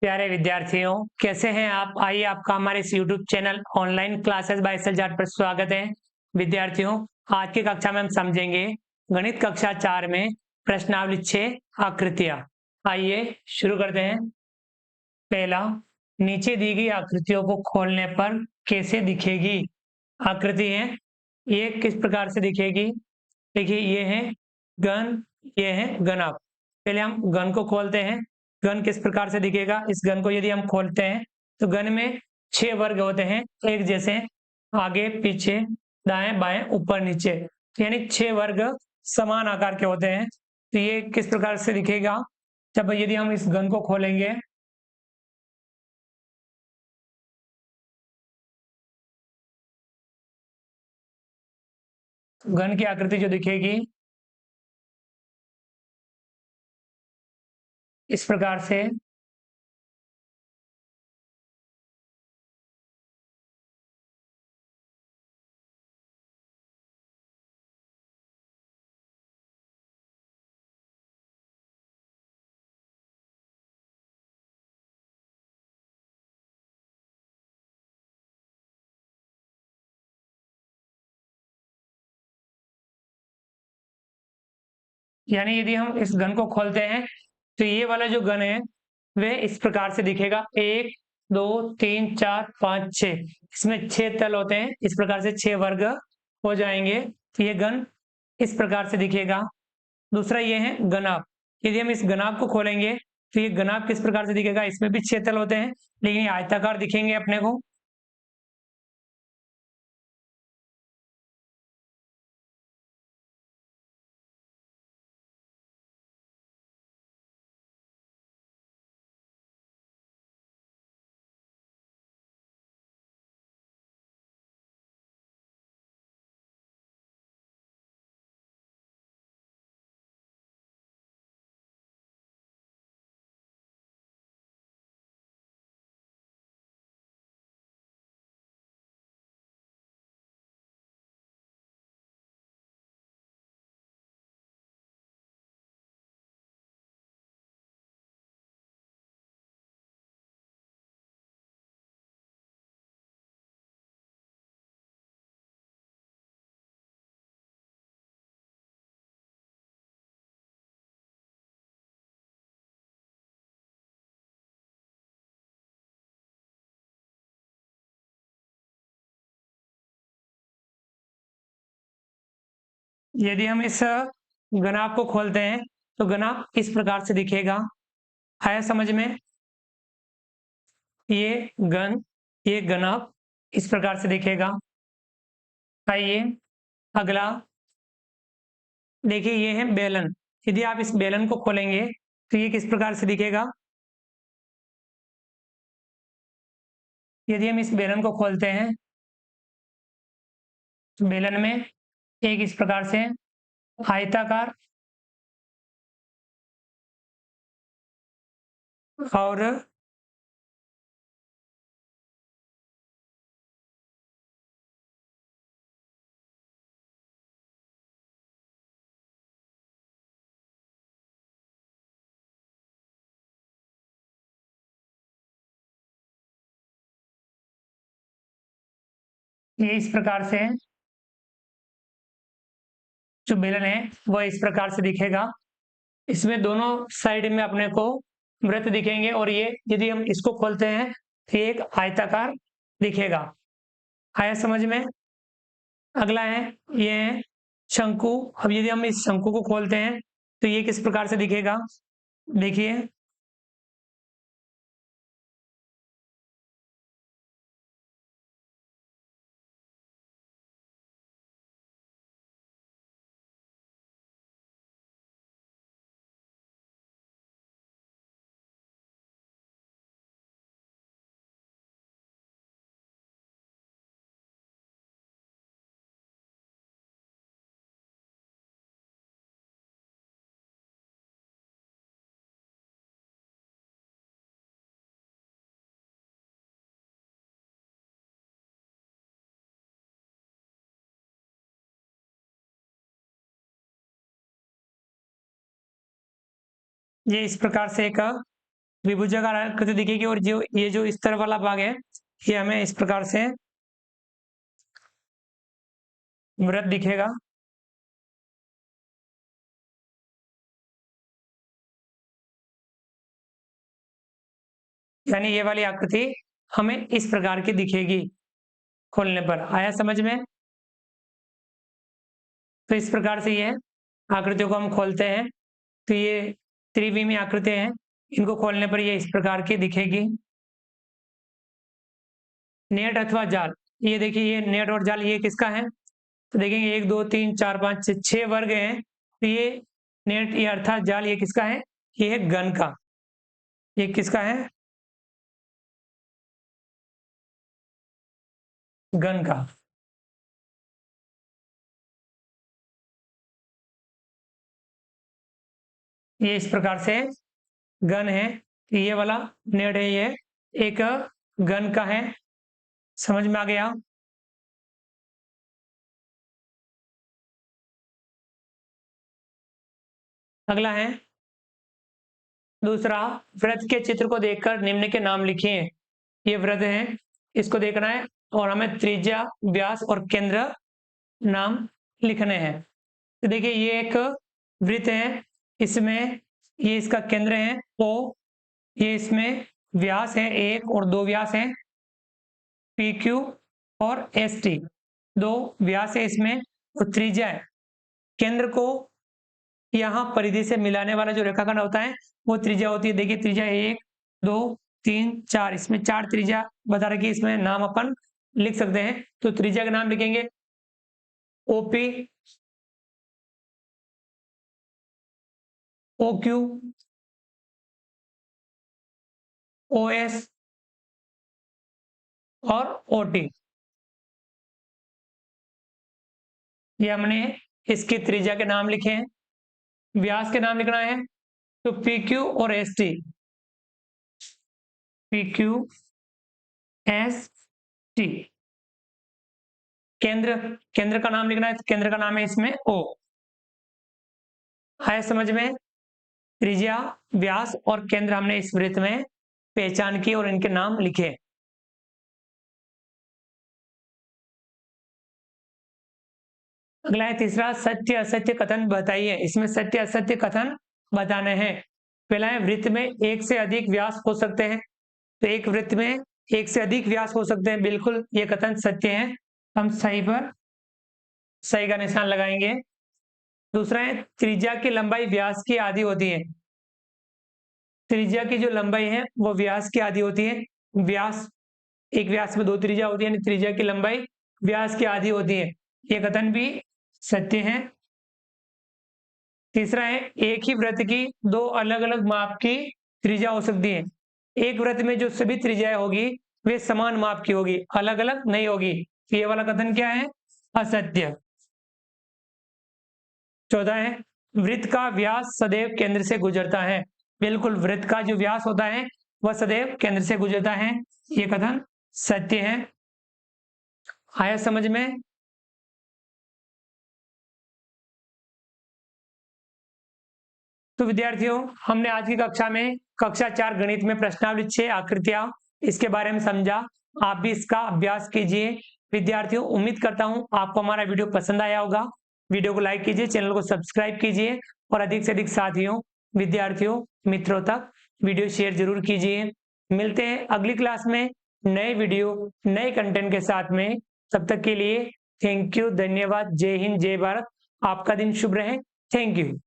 प्यारे विद्यार्थियों, कैसे हैं आप? आइए आपका हमारे इस YouTube channel online classes by SL Jat पर स्वागत है। विद्यार्थियों, आज की कक्षा में हम समझेंगे गणित कक्षा 4 में प्रश्नावली 6 आकृतियां। आइए शुरू करते हैं। पहला, नीचे दी गई आकृतियों को खोलने पर कैसे दिखेगी? आकृति है, ये किस प्रकार से दिखेगी? देखिए, ये है घन, ये है घनाभ। पहले हम घन को खोलते हैं। घन किस प्रकार से दिखेगा? इस घन को यदि हम खोलते हैं तो घन में 6 वर्ग होते हैं, एक जैसे, आगे पीछे दाएं बाएं ऊपर नीचे, यानी 6 वर्ग समान आकार के होते हैं। तो ये किस प्रकार से दिखेगा? जब यदि हम इस घन को खोलेंगे, घन की आकृति जो दिखेगी इस प्रकार से। यानी यदि हम इस घन को खोलते हैं तो ये वाला जो घन है वह इस प्रकार से दिखेगा। 1 2 3 4 5 6, इसमें 6 तल होते हैं, इस प्रकार से 6 वर्ग हो जाएंगे। तो ये घन इस प्रकार से दिखेगा। दूसरा ये है घनाभ। यदि हम इस घनाभ को खोलेंगे तो ये घनाभ किस प्रकार से दिखेगा? इसमें भी 6 तल होते हैं, लेकिन ये आयताकार दिखेंगे अपने को। यदि हम इस घनाभ को खोलते हैं तो घनाभ इस प्रकार से दिखेगा। आया समझ में? ये घन, ये घनाभ इस प्रकार से दिखेगा। आइए अगला, देखिए ये है बेलन। यदि आप इस बेलन को खोलेंगे तो ये किस प्रकार से दिखेगा? यदि हम इस बेलन को खोलते हैं तो बेलन में एक इस प्रकार से आयताकार और ये इस प्रकार से जो बेलन है वह इस प्रकार से दिखेगा। इसमें दोनों साइड में अपने को वृत्त दिखेंगे और ये यदि हम इसको खोलते हैं तो ये एक आयताकार दिखेगा। आया समझ में? अगला है, ये है शंकु। अब यदि हम इस शंकु को खोलते हैं तो ये किस प्रकार से दिखेगा? देखिए, ये इस प्रकार से एक त्रिभुजाकार आकृति दिखेगी और जो ये जो इस तरफ वाला भाग है ये हमें इस प्रकार से वृत्त दिखेगा। यानी ये वाली आकृति हमें इस प्रकार की दिखेगी खोलने पर। आया समझ में? तो इस प्रकार से ये आकृतियों को हम खोलते हैं तो ये त्रिविमी आकृति हैं, इनको खोलने पर ये इस प्रकार की दिखेगी। नेट अथवा जाल, ये देखिए ये नेट और जाल ये किसका है? तो देखेंगे 1 2 3 4 5 6 वर्ग हैं, तो ये नेट ये अर्थात जाल ये किसका है? ये है गण का। ये किसका है? गण का। ये इस प्रकार से गण है, ये वाला नेट है, ये एक गण का है। समझ में आ गया? अगला है दूसरा, वृत्त के चित्र को देखकर निम्न के नाम लिखिए। ये वृत्त है, इसको देखना है और हमें त्रिज्या, व्यास और केंद्र नाम लिखने हैं। तो देखिए ये एक वृत्त है, इसमें ये इसका केंद्र है O, ये इसमें व्यास है 1 और 2 व्यास है PQ और ST, 2 व्यास है इसमें और त्रिज्या है। केंद्र को यहाँ परिधि से मिलाने वाला जो रेखाखंड होता है वो त्रिज्या होती है। देखिए त्रिज्या 1 2 3 4, इसमें 4 त्रिज्या बता रखी है, इसमें नाम अपन लिख सकते हैं। तो त्रिज्या के नाम लिखेंगे OP, OQ, OS और OT। ये हमने इसकी त्रिज्या के नाम लिखे हैं। व्यास के नाम लिखना है तो PQ और ST, PQ ST। केंद्र, केंद्र का नाम लिखना है तो केंद्र का नाम है इसमें O। है समझ में? त्रिज्या, व्यास और केंद्र हमने इस वृत्त में पहचान की और इनके नाम लिखे। अगला है तीसरा, सत्य असत्य कथन बताइए। इसमें सत्य असत्य कथन बताने हैं। पहला है वृत्त में एक से अधिक व्यास हो सकते हैं, तो एक वृत्त में एक से अधिक व्यास हो सकते हैं, बिल्कुल ये कथन सत्य है, हम सही पर सही का निशान लगाएंगे। दूसरा है त्रिज्या की लंबाई व्यास की आधी होती है। त्रिज्या की जो लंबाई है वो व्यास की आधी होती है। व्यास, एक व्यास में 2 त्रिज्या होती है, त्रिज्या की लंबाई व्यास की आधी होती है, ये कथन भी सत्य है। तीसरा है एक ही वृत्त की 2 अलग अलग माप की त्रिज्या हो सकती है। एक वृत्त में जो सभी त्रिज्याएं होगी वे समान माप की होगी, अलग अलग नहीं होगी। ये वाला कथन क्या है? असत्य। चौथा है वृत्त का व्यास सदैव केंद्र से गुजरता है। बिल्कुल वृत्त का जो व्यास होता है वह सदैव केंद्र से गुजरता है, ये कथन सत्य है। आया समझ में? तो विद्यार्थियों हमने आज की कक्षा में कक्षा 4 गणित में प्रश्नावली 6 आकृतियां इसके बारे में समझा। आप भी इसका अभ्यास कीजिए। विद्यार्थियों उम्मीद करता हूं आपको हमारा वीडियो पसंद आया होगा। वीडियो को लाइक कीजिए, चैनल को सब्सक्राइब कीजिए और अधिक से अधिक साथियों, विद्यार्थियों, मित्रों तक वीडियो शेयर जरूर कीजिए। मिलते हैं अगली क्लास में नए वीडियो नए कंटेंट के साथ में। तब तक के लिए थैंक यू, धन्यवाद, जय हिंद, जय भारत। आपका दिन शुभ रहे। Thank you.